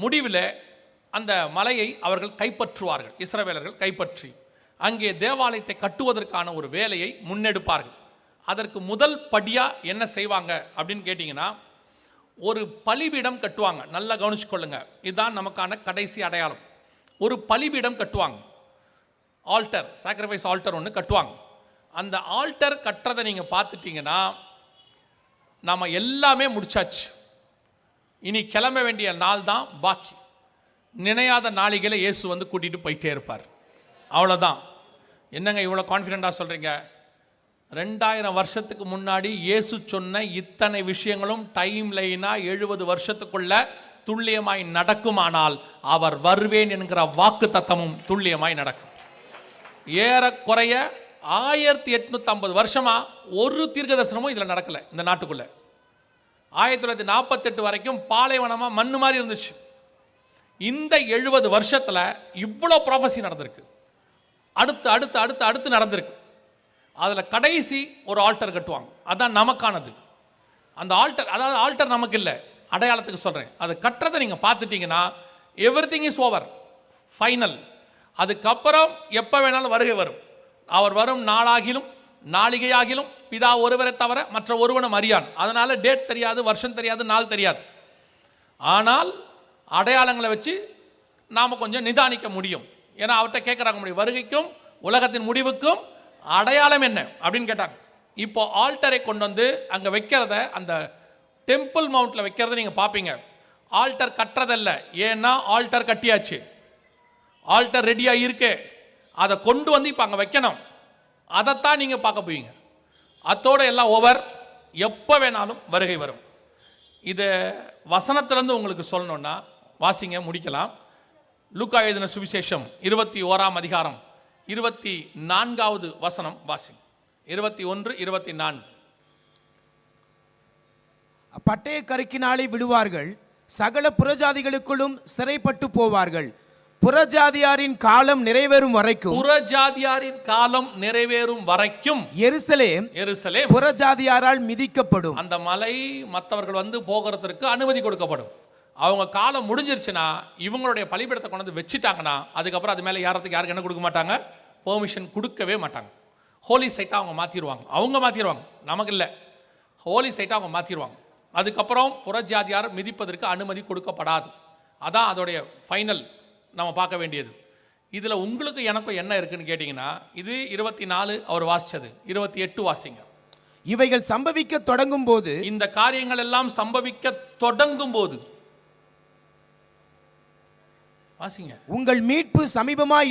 முடிவில் அந்த மலையை அவர்கள் கைப்பற்றுவார்கள். இஸ்ரவேலர்கள் கைப்பற்றி அங்கே தேவாலயத்தை கட்டுவதற்கான ஒரு வேலையை முன்னெடுப்பார்கள். அதற்கு முதல் படியாக என்ன செய்வாங்க அப்படின்னு கேட்டிங்கன்னா, ஒரு பலிபீடம் கட்டுவாங்க. நல்லா கவனிச்சுக்கொள்ளுங்க, இதுதான் நமக்கான கடைசி அடையாளம். ஒரு பலிபீடம் கட்டுவாங்க. ஆல்டர், சாக்ரிஃபைஸ் ஆல்டர் ஒன்று கட்டுவாங்க. அந்த ஆல்டர் கட்டுறதை நீங்கள் பார்த்துட்டிங்கன்னா நம்ம எல்லாமே முடிச்சாச்சு. இனி கிளம்ப வேண்டிய நாள் தான் பாக்கி. நினையாத நாளிகளை இயேசு வந்து கூட்டிகிட்டு போயிட்டே இருப்பார். அவ்வளோதான். என்னங்க இவ்வளோ கான்ஃபிடெண்ட்டாக சொல்கிறீங்க? 2000 வருஷத்துக்கு முன்னாடி இயேசு சொன்ன இத்தனை விஷயங்களும் டைம் லைனாக 70 வருஷத்துக்குள்ள துல்லியமாய் நடக்குமானால் அவர் வருவேன் என்கிற வாக்கு தத்தமும் துல்லியமாய் நடக்கும். ஏறக்குறைய 1850 வருஷமாக ஒரு தீர்க்க தரிசனமும் இதில் நடக்கலை. இந்த நாட்டுக்குள்ளே 1948 வரைக்கும் பாலைவனமாக மண்ணு மாதிரி இருந்துச்சு. இந்த 70 வருஷத்தில் இவ்வளோ ப்ராஃபஸி நடந்திருக்கு. அடுத்து அடுத்து அடுத்து அடுத்து நடந்திருக்கு. அதில் கடைசி ஒரு ஆல்டர் கட்டுவாங்க. அதான் நமக்கானது. அந்த ஆல்டர், அதாவது ஆல்டர் நமக்கு இல்லை, அடையாளத்துக்கு சொல்கிறேன். அது கட்டுறதை நீங்கள் பார்த்துட்டிங்கன்னா எவ்ரிதிங் இஸ் ஓவர், ஃபைனல். அதுக்கப்புறம் எப்போ வேணாலும் வருகை வரும். அவர் வரும் நாளாகிலும் நாளிகையாகிலும் பிதா ஒருவரை தவிர மற்ற ஒருவனும் அறியான். அதனால் டேட் தெரியாது, வருஷம் தெரியாது, நாள் தெரியாது. ஆனால் அடையாளங்களை வச்சு நாம் கொஞ்சம் நிதானிக்க முடியும். ஏன்னா அவர்கிட்ட கேட்குறாங்க, முடியும் வருகைக்கும் உலகத்தின் முடிவுக்கும் அடையாளம் என்ன அப்படின்னு கேட்டாங்க. இப்போ ஆல்டரை கொண்டு வந்து அங்கே வைக்கிறத, அந்த டெம்பிள் மவுண்ட்டில் வைக்கிறத நீங்கள் பார்ப்பீங்க. ஆல்டர் கட்டுறதில்ல, ஏன்னா ஆல்டர் கட்டியாச்சு, ஆல்டர் ரெடியாக இருக்கு. அதை கொண்டு வந்து இப்போ அங்கே வைக்கணும். அதைத்தான் நீங்கள் பார்க்க போவீங்க. அத்தோடு எல்லாம் ஓவர். எப்போ வேணாலும் வருகை வரும். இது வசனத்திலேருந்து உங்களுக்கு சொல்லணுன்னா வாசிங்க, முடிக்கலாம். லூக்கா எழுதின சுவிசேஷம் 21ஆம் அதிகாரம் 24வது வசனம் வாசிங்க. 21, 24. பட்டய கருக்கினாலே விழுவார்கள், சகல புறஜாதிகளுக்குள்ளும் சிறைப்பட்டு போவார்கள். புறஜாதியாரின் காலம் நிறைவேறும் வரைக்கும், புறஜாதியாரின் காலம் நிறைவேறும் வரைக்கும் எருசலேம் புறஜாதியாரால் மிதிக்கப்படும். அந்த மலை மற்றவர்கள் வந்து போகிறதுக்கு அனுமதி கொடுக்கப்படும். அவங்க காலம் முடிஞ்சிருச்சுன்னா, இவங்களுடைய பலிபீடத்தை கொண்டு வந்து வச்சுட்டாங்கன்னா, அதுக்கப்புறம் அது மேலே யாருக்கு என்ன கொடுக்க மாட்டாங்க, பெர்மிஷன் கொடுக்கவே மாட்டாங்க. ஹோலி சைட்டாக அவங்க மாற்றிடுவாங்க. நமக்கு இல்லை, ஹோலி சைட்டாக அவங்க மாற்றிடுவாங்க. அதுக்கப்புறம் புறஜாதியார் மிதிப்பதற்கு அனுமதி கொடுக்கப்படாது. அதான் அதோடைய ஃபைனல் நம்ம பார்க்க வேண்டியது. இதில் உங்களுக்கு எனக்கும் என்ன இருக்குன்னு கேட்டிங்கன்னா, இது 24 அவர் வாசித்தது. 28 வாசிங்க. இவைகள் சம்பவிக்க தொடங்கும் போது, இந்த காரியங்கள் எல்லாம் சம்பவிக்க தொடங்கும் போது வாசிங்க. உங்கள் மீட்பு சமீபமாக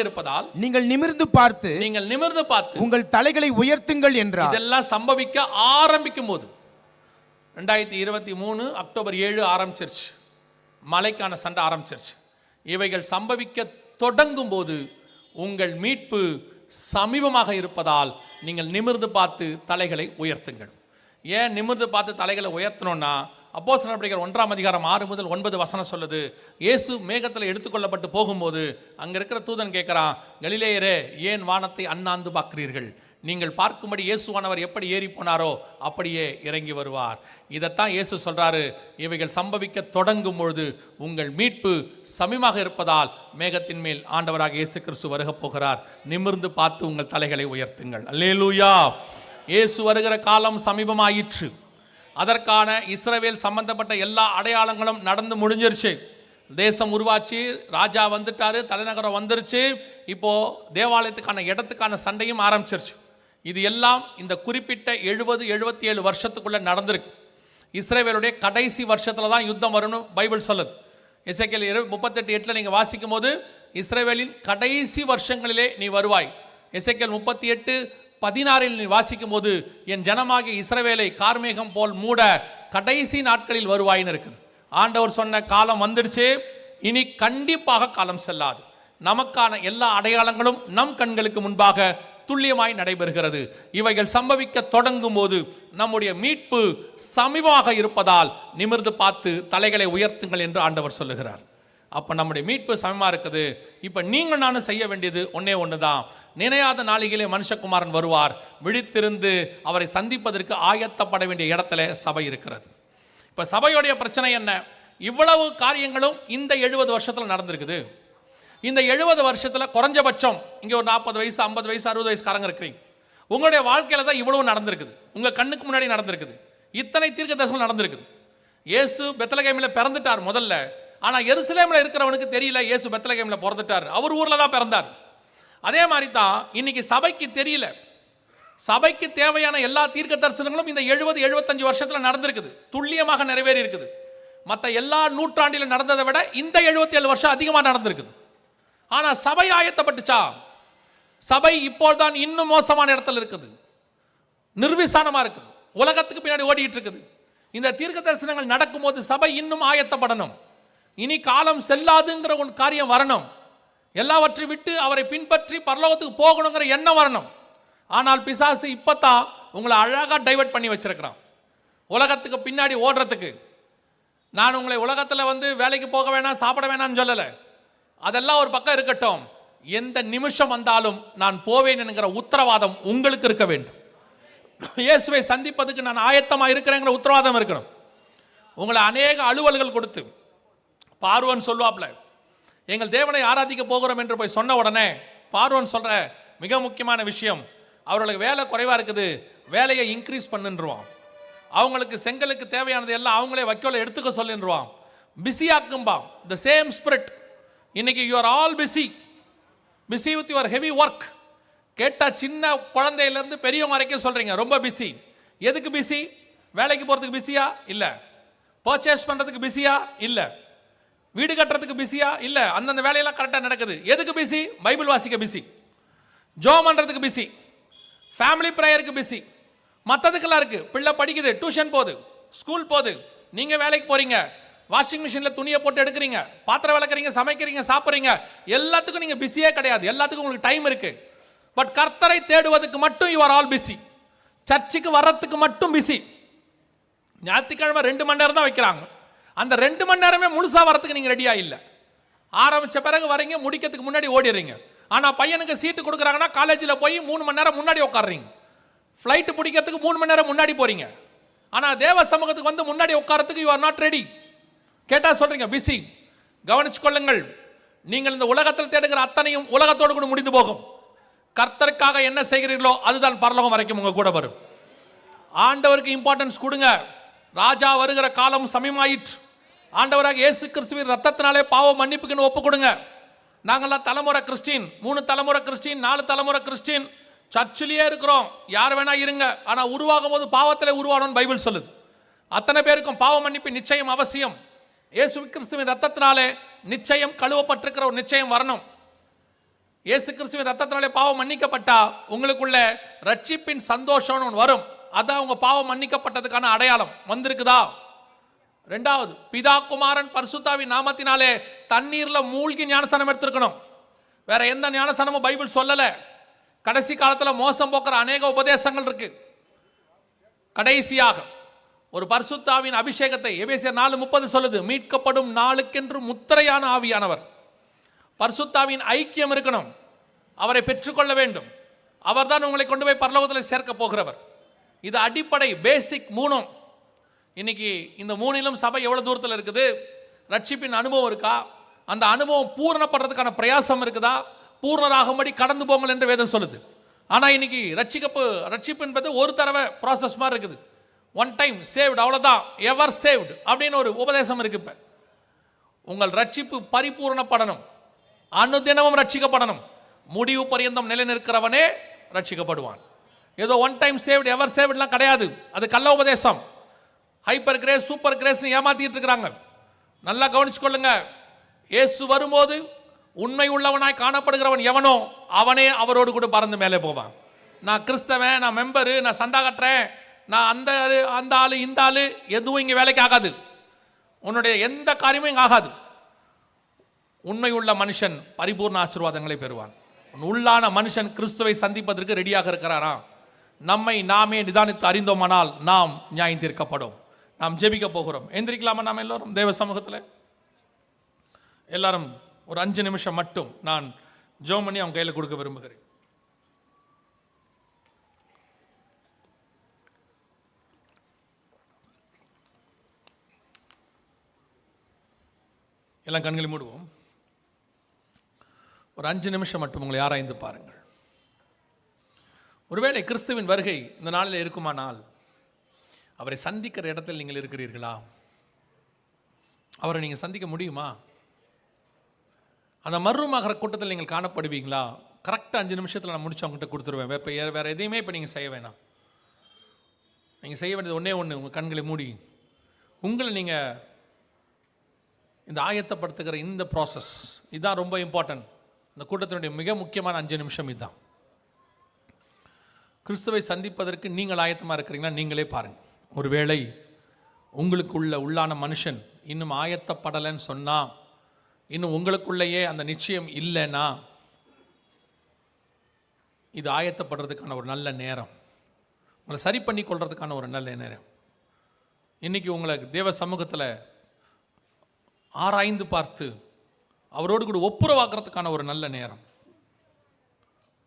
இருப்பதால், நீங்கள் நிமிர்ந்து பார்த்து உங்கள் தலைகளை உயர்த்துங்கள் என்றார். இதெல்லாம் சம்பவிக்க ஆரம்பிக்கும் போது 2023 அக்டோபர் 7 ஆரம்பிச்சிருச்சு. மலைக்கான சண்டை ஆரம்பிச்சிருச்சு. இவைகள் சம்பவிக்க தொடங்கும் போது உங்கள் மீட்பு சமீபமாக இருப்பதால் நீங்கள் நிமிர்ந்து பார்த்து தலைகளை உயர்த்துங்கள். ஏன் நிமிர்ந்து பார்த்து தலைகளை உயர்த்தணும்னா, அப்போஸ்தலர் நடவடிக்கைகள் 1ஆம் அதிகாரம் 6 முதல் 9 வசனம் சொல்லுது. இயேசு மேகத்தில் எடுத்துக்கொள்ளப்பட்டு போகும்போது அங்கே இருக்கிற தூதன் கேட்குறான், கலிலேயரே ஏன் வானத்தை அண்ணாந்து பார்க்கிறீர்கள்? நீங்கள் பார்க்கும்படி இயேசுவானவர் எப்படி ஏறி போனாரோ அப்படியே இறங்கி வருவார். இதைத்தான் இயேசு சொல்கிறாரு. இவைகள் சம்பவிக்க தொடங்கும் பொழுது உங்கள் மீட்பு சமீபமாக இருப்பதால் மேகத்தின் மேல் ஆண்டவராக இயேசு கிறிஸ்து வருக போகிறார். நிமிர்ந்து பார்த்து உங்கள் தலைகளை உயர்த்துங்கள். அல்லேலூயா. இயேசு வருகிற காலம் சமீபமாயிற்று. அதற்கான இஸ்ரவேல் சம்பந்தப்பட்ட எல்லா அடையாளங்களும் நடந்து முடிஞ்சிருச்சு. தேசம் உருவாச்சு, ராஜா வந்துட்டாரு, தலைநகரம் வந்துருச்சு. இப்போது தேவாலயத்துக்கான இடத்துக்கான சண்டையும் ஆரம்பிச்சிருச்சு. இது எல்லாம் இந்த குறிப்பிட்ட 70-77 வருஷத்துக்குள்ளே நடந்திருக்கு. இஸ்ரவேலுடைய கடைசி வருஷத்தில் தான் யுத்தம் வரும்னு பைபிள் சொல்லுது. எசேக்கியேல் 38:8 நீங்கள் வாசிக்கும் போது, இஸ்ரவேலின் கடைசி வருஷங்களிலே நீ வருவாய். எசேக்கியேல் 38:16 நீ வாசிக்கும் போது, என் ஜனமாகிய இஸ்ரவேலை கார்மேகம் போல் மூட கடைசி நாட்களில் வருவாயின்னு இருக்குது. ஆண்டவர் சொன்ன காலம் வந்துடுச்சு. இனி கண்டிப்பாக காலம் செல்லாது. நமக்கான எல்லா அடையாளங்களும் நம் கண்களுக்கு முன்பாக துல்லியமாய் நடைபெறுகிறது. இவைகள் சம்பவிக்க தொடங்கும் போது நம்முடைய மீட்பு சமீபமாக இருப்பதால் நிமிர்ந்து பார்த்து தலைகளை உயர்த்துங்கள் என்று ஆண்டவர் சொல்லுகிறார். அப்போ நம்முடைய மீட்பு சமயமாக இருக்குது. இப்போ நீங்கள் நானும் செய்ய வேண்டியது ஒன்று தான். நினையாத நாளிகளே மனுஷகுமாரன் வருவார். விழித்திருந்து அவரை சந்திப்பதற்கு ஆயத்தப்பட வேண்டிய இடத்துல சபை இருக்கிறது. இப்போ சபையோடைய பிரச்சனை என்ன? இவ்வளவு காரியங்களும் இந்த 70 வருஷத்தில் நடந்திருக்குது. இந்த 70 வருஷத்தில் குறைஞ்சபட்சம் இங்கே ஒரு 40 வயசு 50 வயசு 60 வயசுக்காரங்க இருக்கிறீங்க. உங்களுடைய வாழ்க்கையில் தான் இவ்வளவு நடந்திருக்குது. உங்கள் கண்ணுக்கு முன்னாடி நடந்திருக்குது. இத்தனை தீர்க்க தரிசனம் நடந்திருக்குது. இயேசு பெத்லகேமில் பிறந்துட்டார் முதல்ல. ஆனால் எருசலேமில் இருக்கிறவனுக்கு தெரியல இயேசு பெத்லகேமில் பிறந்துட்டார், அவர் ஊரில் தான் பிறந்தார். அதே மாதிரி தான் இன்னைக்கு சபைக்கு தெரியல. சபைக்கு தேவையான எல்லா தீர்க்க தரிசனங்களும் இந்த 70-75 வருஷத்தில் நடந்திருக்குது, துல்லியமாக நிறைவேறி இருக்குது. மற்ற எல்லா நூற்றாண்டிலும் நடந்ததை விட இந்த 77 வருஷம் அதிகமாக நடந்திருக்குது. ஆனால் சபை ஆயத்தப்பட்டுச்சா? சபை இப்போதான் இன்னும் மோசமான இடத்துல இருக்குது, நிர்விசானமா இருக்குது, உலகத்துக்கு பின்னாடி ஓடிட்டு இருக்குது. இந்த தீர்க்க தரிசனங்கள் நடக்கும்போது சபை இன்னும் ஆயத்தப்படணும். இனி காலம் செல்லாதுங்கிற ஒரு காரியம் வரணும். எல்லாவற்றை விட்டு அவரை பின்பற்றி பரலோகத்துக்கு போகணுங்கிற எண்ணம் வரணும். ஆனால் பிசாசு இப்பதான் உங்களை அழகாக டைவர்ட் பண்ணி வச்சிருக்கிறான் உலகத்துக்கு பின்னாடி ஓடுறதுக்கு. நான் உங்களை உலகத்தில் வேலைக்கு போக வேணாம், சாப்பிட வேணாம்னு சொல்லலை. அதெல்லாம் ஒரு பக்கம் இருக்கட்டும். எந்த நிமிஷம் வந்தாலும் நான் போவேன் என்கிற உத்தரவாதம் உங்களுக்கு இருக்க வேண்டும். இயேசுவை சந்திப்பதுக்கு நான் ஆயத்தமாக இருக்கிறேங்கிற உத்தரவாதம் இருக்கணும். உங்களை அநேக அலுவல்கள் கொடுத்து பார்வன் சொல்வாப்ல, எங்கள் தேவனை ஆராதிக்க போகிறோம் என்று போய் சொன்ன உடனே பார்வன் சொல்ற மிக முக்கியமான விஷயம், அவர்களுக்கு வேலை குறைவா இருக்குது, வேலையை இன்க்ரீஸ் பண்ணுன்றுவான். அவங்களுக்கு செங்கலுக்கு தேவையானது எல்லாம் அவங்களே வைக்கோல எடுத்துக்க சொல்லின்றுவான். பிஸியாக்கும்பா. The same spirit. இன்னைக்கு you are all busy with your heavy work. கேட்டால் சின்ன குழந்தையிலேருந்து பெரியவங்க வரைக்கும் சொல்கிறீங்க ரொம்ப பிஸி. எதுக்கு பிஸி? வேலைக்கு போகிறதுக்கு பிஸியா? இல்லை. பர்ச்சேஸ் பண்ணுறதுக்கு பிஸியா? இல்லை. வீடு கட்டுறதுக்கு பிஸியா? இல்லை. அந்தந்த வேலையெல்லாம் கரெக்டாக நடக்குது. எதுக்கு பிஸி? பைபிள் வாசிக்க பிஸி, ஜோம் பண்ணுறதுக்கு பிஸி, ஃபேமிலி ப்ரேயருக்கு பிஸி, மற்றதுக்கெல்லாம் இருக்குது. பிள்ளை படிக்குது, டியூஷன் போகுது, ஸ்கூல் போகுது, நீங்கள் வேலைக்கு போகிறீங்க, வாஷிங் மிஷினில் துணியை போட்டு எடுக்கிறீங்க, பாத்திரம் விளக்குறீங்க, சமைக்கிறீங்க, சாப்பிட்றீங்க. எல்லாத்துக்கும் நீங்கள் பிஸியே கிடையாது. எல்லாத்துக்கும் உங்களுக்கு டைம் இருக்குது. பட் கர்த்தரை தேடுவதற்கு மட்டும் யூ ஆர் ஆல் பிஸி. சர்ச்சுக்கு வர்றதுக்கு மட்டும் பிஸி. ஞாயிற்றுக்கிழமை 2 மணி நேரம் தான் வைக்கிறாங்க. அந்த 2 மணி நேரமே முழுசாக வரத்துக்கு நீங்கள் ரெடியாக இல்லை. ஆரம்பித்த பிறகு வரீங்க, முடிக்கிறதுக்கு முன்னாடி ஓடிடுறீங்க. ஆனால் பையனுக்கு சீட்டு கொடுக்குறாங்கன்னா காலேஜில் போய் 3 மணி நேரம் முன்னாடி உட்காடுறீங்க. ஃப்ளைட்டு பிடிக்கிறதுக்கு 3 மணி நேரம் முன்னாடி போகிறீங்க. ஆனால் தேவ சமூகத்துக்கு முன்னாடி உட்காரத்துக்கு யூ ஆர் நாட் ரெடி. கேட்டால் சொல்கிறீங்க பிஸி. கவனிச்சு கொள்ளுங்கள், நீங்கள் இந்த உலகத்தில் தேடுகிற அத்தனையும் உலகத்தோடு கூட முடிந்து போகும். கர்த்தருக்காக என்ன செய்கிறீர்களோ அதுதான் பரலோகம் வரைக்கும் உங்க கூட வரும். ஆண்டவருக்கு இம்பார்ட்டன்ஸ் கொடுங்க. ராஜா வருகிற காலம் சமயமாயிற்று. ஆண்டவராக இயேசு கிறிஸ்துவின் ரத்தத்தினாலே பாவ மன்னிப்புக்குன்னு ஒப்பு கொடுங்க. நாங்கள்லாம் தலைமுறை கிறிஸ்டின், 3 தலைமுறை கிறிஸ்டின், 4 தலைமுறை கிறிஸ்டின், சர்ச்சிலேயே இருக்கிறோம். யார் வேணா இருங்க, ஆனால் உருவாகும் போது பாவத்தில் உருவானோன்னு பைபிள் சொல்லுது. அத்தனை பேருக்கும் பாவ மன்னிப்பு நிச்சயம் அவசியம். இயேசு கிறிஸ்துவின் ரத்தத்தினாலே நிச்சயம் கழுவப்பட்டிருக்கிற ஒரு நிச்சயம் வரணும். இயேசு கிறிஸ்துவின் ரத்தத்தினாலே பாவம் மன்னிக்கப்பட்டா உங்களுக்குள்ள ரட்சிப்பின் சந்தோஷம்னு ஒன்று வரும். அதான் உங்க பாவம் மன்னிக்கப்பட்டதுக்கான அடையாளம் வந்திருக்குதா? 2வது, பிதா குமாரன் பரிசுத்தாவின் நாமத்தினாலே தண்ணீர்ல மூழ்கி ஞானஸ்நானம் எடுத்திருக்கணும். வேற எந்த ஞானஸ்நானமும் பைபிள் சொல்லல. கடைசி காலத்தில் மோசம் போக்குற அநேக உபதேசங்கள் இருக்கு. கடைசியாக ஒரு பரிசுத்தாவின் அபிஷேகத்தை எபேசியர் 4:30 சொல்லுது, மீட்கப்படும் நாளுக்கென்று முத்திரையான ஆவியானவர். பரிசுத்தாவின் ஐக்கியம் இருக்கணும். அவரை பெற்றுக்கொள்ள வேண்டும். அவர் தான் உங்களை கொண்டு போய் பரலோகத்தில் சேர்க்க போகிறவர். இது அடிப்படை, பேசிக் 3. இன்னைக்கு இந்த 3லும் சபை எவ்வளவு தூரத்தில் இருக்குது? ரட்சிப்பின் அனுபவம் இருக்கா? அந்த அனுபவம் பூரணப்படுறதுக்கான பிரயாசம் இருக்குதா? பூர்ணராகும்படி கடந்து போங்கள் என்று வேதம் சொல்லுது. ஆனால் இன்னைக்கு ரட்சிப்பு என்பது ஒரு தடவை ப்ராசஸ் மாதிரி இருக்குது. ஒன் டைம் சேவ்டு, அவ்வளோதான், எவர் சேவ்டு அப்படின்னு ஒரு உபதேசம் இருக்கு. இப்போ உங்கள் ரட்சிப்பு பரிபூரணப்படணும், அனுதினமும் ரட்சிக்கப்படணும். முடிவு பரியந்தம் நிலை நிற்கிறவனே ரட்சிக்கப்படுவான். ஏதோ ஒன் டைம் சேவ்டு எவர் சேவ்டுலாம் கிடையாது. அது கள்ள உபதேசம். ஹைப்பர் கிரேஸ், சூப்பர் கிரேஸ்னு ஏமாத்திட்டு இருக்கிறாங்க. நல்லா கவனிச்சுக்கொள்ளுங்க. இயேசு வரும்போது உண்மை உள்ளவனாய் காணப்படுகிறவன் எவனோ அவனே அவரோடு கூட பறந்து மேலே போவான். நான் கிறிஸ்தவன், நான் மெம்பரு, நான் சந்தா கட்டுறேன், நான் அந்த ஆளு இந்த ஆளு, எதுவும் இங்கே வேலைக்கு ஆகாது. உன்னுடைய எந்த காரியமும் இங்கே ஆகாது. உண்மை உள்ள மனுஷன் பரிபூர்ண ஆசீர்வாதங்களை பெறுவான். உள்ளான மனுஷன் கிறிஸ்துவை சந்திப்பதற்கு ரெடியாக இருக்கிறாரா? நம்மை நாமே நிதானித்து அறிந்தோமானால் நாம் நியாயம் தீர்க்கப்படும். நாம் ஜெபிக்க போகிறோம். எந்திரிக்கலாமா? நாம் எல்லோரும் தேவ சமூகத்தில் எல்லாரும் ஒரு 5 நிமிஷம் மட்டும் நான் ஜெபம் பண்ணி அவங்க கையில் கொடுக்க விரும்புகிறேன். எல்லாம் கண்களை மூடுவோம். ஒரு 5 நிமிஷம் மட்டும் உங்களை ஆராய்ந்து பாருங்கள். ஒருவேளை கிறிஸ்துவின் வருகை இந்த நாளில் இருக்குமானால் அவரை சந்திக்கிற இடத்தில் நீங்கள் இருக்கிறீர்களா? அவரை நீங்கள் சந்திக்க முடியுமா? அந்த மர்மமாகிற கூட்டத்தில் நீங்கள் காணப்படுவீங்களா? கரெக்டாக 5 நிமிஷத்தில் நான் முடிச்சு அவங்ககிட்ட கொடுத்துருவேன். இப்போ வேறு எதையுமே இப்போ நீங்கள் செய்ய வேணாம். நீங்கள் செய்ய வேண்டியது ஒன்றே ஒன்று, உங்கள் கண்களை மூடி உங்களை நீங்கள் இந்த ஆயத்தப்படுத்துகிற இந்த ப்ராசஸ் இதுதான் ரொம்ப இம்பார்ட்டன்ட். இந்த கூட்டத்தினுடைய மிக முக்கியமான 5 நிமிஷம் இதுதான். கிறிஸ்துவை சந்திப்பதற்கு நீங்கள் ஆயத்தமாக இருக்கிறீங்களா? நீங்களே பாருங்கள். ஒருவேளை உங்களுக்கு உள்ளான மனுஷன் இன்னும் ஆயத்தப்படலைன்னு சொன்னால், இன்னும் உங்களுக்குள்ளேயே அந்த நிச்சயம் இல்லைன்னா, இது ஆயத்தப்படுறதுக்கான ஒரு நல்ல நேரம், உங்களை சரி பண்ணி கொள்றதுக்கான ஒரு நல்ல நேரம். இன்றைக்கி உங்களை தேவ சமூகத்தில் ஆராய்ந்து பார்த்து அவரோடு கூட ஒப்புரவாக்குறதுக்கான ஒரு நல்ல நேரம்.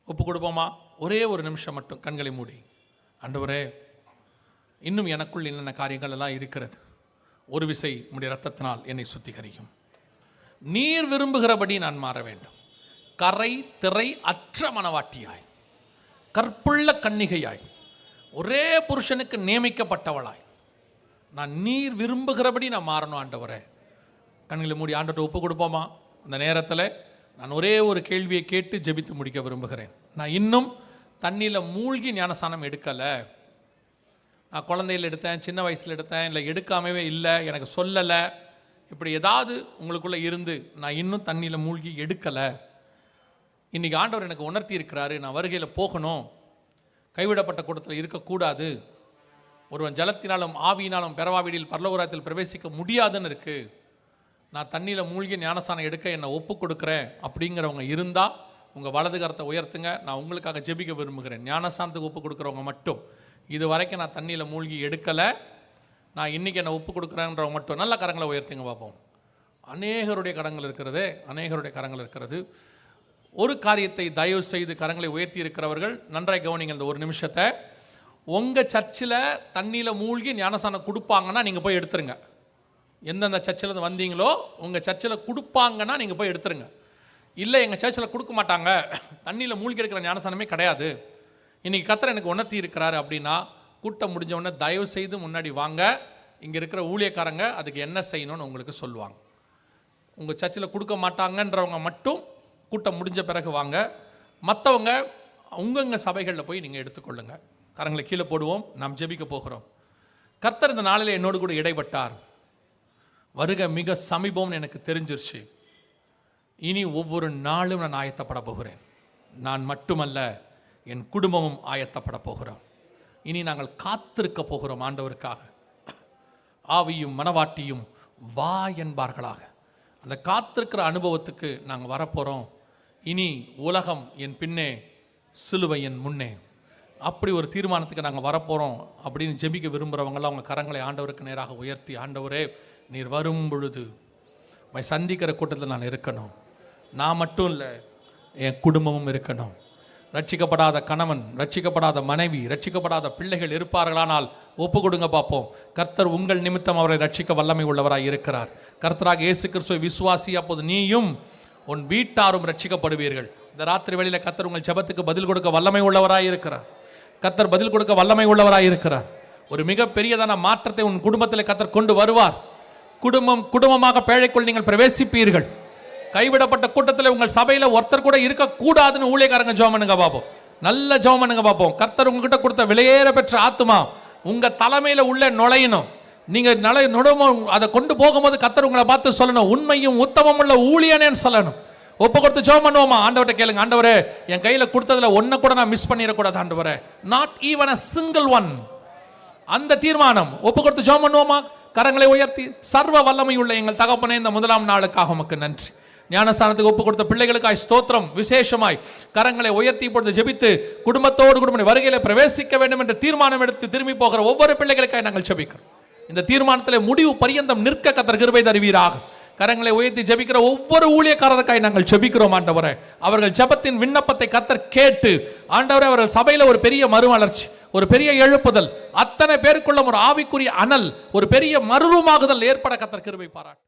ஒப்பு கொடுப்போமா? ஒரே ஒரு நிமிஷம் மட்டும் கண்களை மூடி, ஆண்டவரே, இன்னும் எனக்குள் என்னென்ன காரியங்கள் எல்லாம் இருக்கிறது, ஒரு விசை உம்முடைய இரத்தத்தினால் என்னை சுத்திகரிக்கும். நீர் விரும்புகிறபடி நான் மாற வேண்டும். கரை திரை அற்ற மணவாட்டியாய், கற்புள்ள கன்னிகையாய், ஒரே புருஷனுக்கு நியமிக்கப்பட்டவளாய் நான் நீர் விரும்புகிறபடி நான் மாறணும் ஆண்டவரே. கண்களை மூடி ஆண்டவர்கிட்ட ஒப்பு கொடுப்போமா? அந்த நேரத்தில் நான் ஒரே ஒரு கேள்வியை கேட்டு ஜெபித்து முடிக்க விரும்புகிறேன். நான் இன்னும் தண்ணியில் மூழ்கி ஞானஸ்நானம் எடுக்கலை. நான் குழந்தையில் எடுத்தேன், சின்ன வயசில் எடுத்தேன், இல்லை எடுக்காமவே இல்லை, எனக்கு சொல்லலை, இப்படி ஏதாவது உங்களுக்குள்ளே இருந்து நான் இன்னும் தண்ணியில் மூழ்கி எடுக்கலை. இன்றைக்கி ஆண்டவர் எனக்கு உணர்த்தி இருக்கிறாரு, நான் வருகையில் போகணும், கைவிடப்பட்ட கூட்டத்தில் இருக்கக்கூடாது, ஒருவன் ஜலத்தினாலும் ஆவியினாலும் பெறவாவிடில் பரலோகராஜ்யத்தில் பிரவேசிக்க முடியாதுன்னு இருக்குது, நான் தண்ணியில் மூழ்கி ஞானஸ்நானம் எடுக்க என்னை ஒப்பு கொடுக்குறேன் அப்படிங்கிறவங்க இருந்தால் உங்கள் வலது கரத்தை உயர்த்துங்க. நான் உங்களுக்காக ஜெபிக்க விரும்புகிறேன். ஞானஸ்நானத்துக்கு ஒப்பு கொடுக்குறவங்க மட்டும், இது வரைக்கும் நான் தண்ணியில் மூழ்கி எடுக்கலை, நான் இன்றைக்கி என்னை ஒப்பு கொடுக்குறேன்றவங்க மட்டும் நல்ல கரங்களை உயர்த்துங்க பார்ப்போம். அநேகருடைய கரங்கள் இருக்கிறது. ஒரு காரியத்தை தயவு செய்து கரங்களை உயர்த்தி இருக்கிறவர்கள் நன்றாய் கவனிங்க. இந்த ஒரு நிமிஷத்தை, உங்கள் சர்ச்சில் தண்ணியில் மூழ்கி ஞானஸ்நானம் கொடுப்பாங்கன்னா நீங்கள் போய் எடுத்துருங்க. எந்தெந்த சர்ச்சில் வந்தீங்களோ உங்கள் சர்ச்சில் கொடுப்பாங்கன்னா நீங்கள் போய் எடுத்துருங்க. இல்லை எங்கள் சர்ச்சில் கொடுக்க மாட்டாங்க, தண்ணியில் மூழ்கி எடுக்கிற ஞானஸ்நானமே கிடையாது, இன்றைக்கி கர்த்தர் எனக்கு உணர்த்தி இருக்கிறாரு அப்படின்னா, கூட்டம் முடிஞ்சவொடனே தயவு செய்து முன்னாடி வாங்க. இங்கே இருக்கிற ஊழியக்காரங்க அதுக்கு என்ன செய்யணும்னு உங்களுக்கு சொல்லுவாங்க. உங்கள் சர்ச்சில் கொடுக்க மாட்டாங்கன்றவங்க மட்டும் கூட்டம் முடிஞ்ச பிறகு வாங்க. மற்றவங்க உங்கள் சபைகளில் போய் நீங்கள் எடுத்துக்கொள்ளுங்க. கரங்களை கீழே போடுவோம். நாம் ஜெபிக்க போகிறோம். கர்த்தர் இந்த நாளில் என்னோடு கூட இடைப்பட்டார். வருகை மிக சமீபம்னு எனக்கு தெரிஞ்சிருச்சு. இனி ஒவ்வொரு நாளும் நான் ஆயத்தப்பட போகிறேன். நான் மட்டுமல்ல, என் குடும்பமும் ஆயத்தப்பட போகிறோம். இனி நாங்கள் காத்திருக்க போகிறோம் ஆண்டவருக்காக. ஆவியும் மனவாட்டியும் வா என்பார்களாக. அந்த காத்திருக்கிற அனுபவத்துக்கு நாங்கள் வரப்போகிறோம். இனி உலகம் என் பின்னே, சிலுவை என் முன்னே, அப்படி ஒரு தீர்மானத்துக்கு நாங்கள் வரப்போகிறோம் அப்படின்னு ஜெபிக்க விரும்புகிறவங்களாம் அவங்க கரங்களை ஆண்டவருக்கு நேராக உயர்த்தி, ஆண்டவரே, நீர் வரும் பொழுது சந்திக்கிற கூட்டத்தில் நான் இருக்கணும். நான் மட்டும் இல்லை, என் குடும்பமும் இருக்கணும். ரட்சிக்கப்படாத கணவன், ரட்சிக்கப்படாத மனைவி, ரட்சிக்கப்படாத பிள்ளைகள் இருப்பார்களானால் ஒப்பு கொடுங்க பார்ப்போம். கர்த்தர் உங்கள் நிமித்தம் அவரை ரட்சிக்க வல்லமை உள்ளவராய் இருக்கிறார். கர்த்தராக இயேசு கிறிஸ்துவை விசுவாசி, அப்போது நீயும் உன் வீட்டாரும் ரட்சிக்கப்படுவீர்கள். இந்த ராத்திரி வேளையில் கர்த்தர் உங்கள் ஜெபத்துக்கு பதில் கொடுக்க வல்லமை உள்ளவராய் இருக்கிறார். கர்த்தர் பதில் கொடுக்க வல்லமை உள்ளவராய் இருக்கிறார். ஒரு மிகப்பெரியதான மாற்றத்தை உன் குடும்பத்தில் கர்த்தர் கொண்டு வருவார். குடும்பமாக பேழைக்குள் நீங்கள் பிரவேசிப்பீர்கள். கைவிடப்பட்ட கூட்டத்தில் உங்கள் சபையில் ஒருத்தர் கூட இருக்கக்கூடாதுன்னு ஊழியக்காரங்க ஜெபம் பண்ணுங்க பார்ப்போம். நல்ல ஜெபம் பண்ணுங்க பார்ப்போம். கர்த்தர் உங்ககிட்ட கொடுத்த விலையேற பெற்ற ஆத்துமா உங்க தலைமையில உள்ள நுழையணும். நீங்க அதை கொண்டு போகும்போது கர்த்தர் உங்களை பார்த்து சொல்லணும், உண்மையும் உத்தமம் உள்ள ஊழியனேன்னு சொல்லணும். ஒப்பு கொடுத்து ஜெபம் பண்ணுவோமா? ஆண்டவர்கிட்ட கேளுங்க, ஆண்டவரே, என் கையில கொடுத்ததுல ஒன்ன கூட நான் மிஸ் பண்ணிடக்கூடாது ஆண்டவரே, not even a single one. அந்த தீர்மானம் ஒப்பு கொடுத்து ஜெபம் பண்ணுவோமா? கரங்களை உயர்த்தி, சர்வ வல்லமை உள்ள எங்கள் தகப்பனே, இந்த முதலாம் நாளுக்காக உமக்கு நன்றி. ஞானஸ்நானத்துக்கு ஒப்பு கொடுத்த பிள்ளைகளுக்காய் ஸ்தோத்திரம். விசேஷமாய் கரங்களை உயர்த்தி பொழுது ஜெபித்து குடும்பத்தோடு குடும்ப வருகையில பிரவேசிக்க வேண்டும் என்று தீர்மானம் எடுத்து திரும்பி போகிற ஒவ்வொரு பிள்ளைகளுக்காய் நாங்கள் ஜெபிக்கிறோம். இந்த தீர்மானத்தில் முடிவு பரியந்தம் நிற்க கர்த்தர் கிருபை தருவீராக. கரங்களை உயர்த்தி ஜெபிக்கிற ஒவ்வொரு ஊழியக்காரருக்காய் நாங்கள் ஜெபிக்கிறோம் ஆண்டவரே. அவர்கள் ஜெபத்தின் விண்ணப்பத்தை கர்த்தர் கேட்டு ஆண்டவரே, அவர்கள் சபையில ஒரு பெரிய மறுமலர்ச்சி, ஒரு பெரிய எழுப்புதல், அத்தனை பேருக்குள்ள ஒரு ஆவிக்குரிய அனல், ஒரு பெரிய மறுரூமாகுதல் ஏற்பட கர்த்தர் கிருபை பாராட்டு.